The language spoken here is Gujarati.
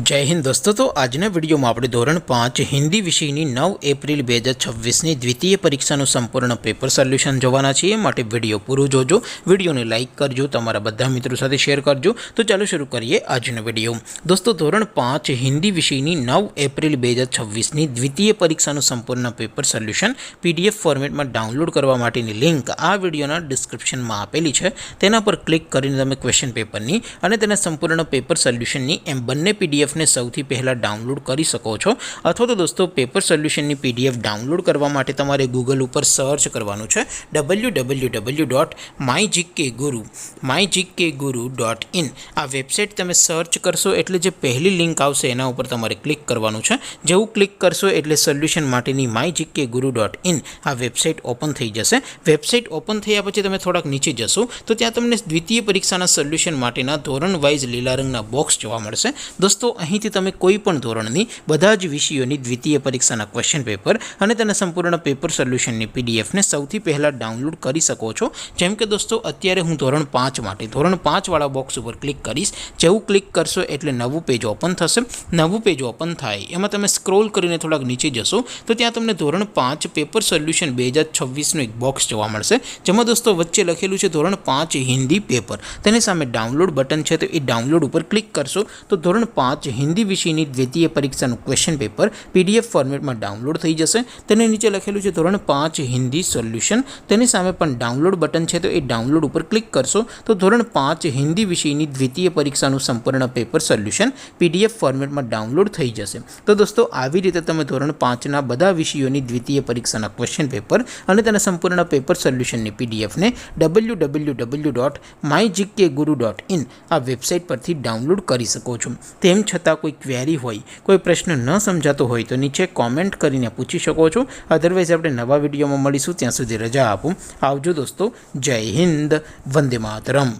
जय हिंद दोस्तों। तो આજના વિડીયોમાં આપણે ધોરણ 5 હિન્દી વિષયની 9 એપ્રિલ 2026ની દ્વિતીય પરીક્ષાનું સંપૂર્ણ પેપર સોલ્યુશન જોવાના છીએ। માટે વિડીયો પૂરો જોજો, વિડીયોને લાઇક કરજો, તમારા બધા મિત્રો સાથે શેર કરજો। તો ચાલો શરૂ કરીએ આજનો વિડીયો। દોસ્તો ધોરણ 5 હિન્દી વિષયની 9 એપ્રિલ 2026ની દ્વિતીય પરીક્ષાનું સંપૂર્ણ પેપર સોલ્યુશન PDF ફોર્મેટમાં ડાઉનલોડ કરવા માટેની લિંક આ વિડીયોના ડિસ્ક્રિપ્શનમાં આપેલી છે। તેના પર ક્લિક કરીને તમે ક્વેશ્ચન પેપરની અને તેના સંપૂર્ણ પેપર સોલ્યુશનની એમ બંને PDF ने સૌથી પહેલા ડાઉનલોડ કરી શકો છો। અથવા તો દોસ્તો પેપર સોલ્યુશનની PDF ડાઉનલોડ કરવા માટે તમારે ગૂગલ ઉપર સર્ચ કરવાનું છે www.mygkguru.in। આ વેબસાઇટ તમે સર્ચ કરશો એટલે જે પહેલી લિંક આવશે એના ઉપર તમારે ક્લિક કરવાનું છે। જેવું ક્લિક કરશો એટલે સોલ્યુશન માટેની mygkguru.in આ વેબસાઇટ ઓપન થઈ જશે। વેબસાઇટ ઓપન થયા પછી તમે થોડાક નીચે જશો તો ત્યાં તમને દ્વિતીય પરીક્ષાના સોલ્યુશન માટેના ધોરણ વાઇઝ લીલા રંગના બોક્સ જોવા મળશે। દોસ્તો અહીંથી તમે કોઈ પણ ધોરણની બધા જ વિષયોની દ્વિતીય પરીક્ષાના ક્વેશ્ચન પેપર અને તેના સંપૂર્ણ પેપર સોલ્યુશનની PDF ને સૌથી પહેલાં ડાઉનલોડ કરી શકો છો। જેમ કે દોસ્તો અત્યારે હું ધોરણ 5 માટે ધોરણ 5 વાળા બોક્સ ઉપર ક્લિક કરીશ। જેવું ક્લિક કરશો એટલે નવું પેજ ઓપન થશે। નવું પેજ ઓપન થાય એમાં તમે સ્ક્રોલ કરીને થોડાક નીચે જશો તો ત્યાં તમને ધોરણ 5 પેપર સોલ્યુશન 2026નું એક બોક્સ જોવા મળશે। જેમાં દોસ્તો વચ્ચે લખેલું છે ધોરણ 5 હિન્દી પેપર। તેની સામે ડાઉનલોડ બટન છે તો એ ડાઉનલોડ ઉપર ક્લિક કરશો તો ધોરણ 5 हिंदी विषयની દ્વિતીય પરીક્ષાનું ક્વેશ્ચન પેપર PDF ફોર્મેટમાં ડાઉનલોડ થઈ જશે। તેને નીચે લખેલું છે ધોરણ 5 હિન્દી સોલ્યુશન। તેની સામે પણ ડાઉનલોડ બટન છે તો એ ડાઉનલોડ ઉપર ક્લિક કરશો તો ધોરણ 5 હિન્દી વિષયની દ્વિતીય પરીક્ષાનું સંપૂર્ણ પેપર સોલ્યુશન PDF ફોર્મેટમાં ડાઉનલોડ થઈ જશે। તો દોસ્તો આવી રીતે તમે ધોરણ 5ના બધા વિષયોની દ્વિતીય પરીક્ષાના ક્વેશ્ચન પેપર અને તેના સંપૂર્ણ પેપર સોલ્યુશનની PDF ને www.mygkguru.in આ વેબસાઇટ પરથી ડાઉનલોડ કરી શકો છો। તેમ છતાં કોઈ ક્વેરી હોય, કોઈ પ્રશ્ન ન સમજાતો હોય તો નીચે કોમેન્ટ કરીને પૂછી શકો છો। અધરવાઇઝ આપણે નવા વિડીયોમાં મળીશું, ત્યાં સુધી રજા આપો। આવજો દોસ્તો, જય હિન્દ, વંદે માતરમ।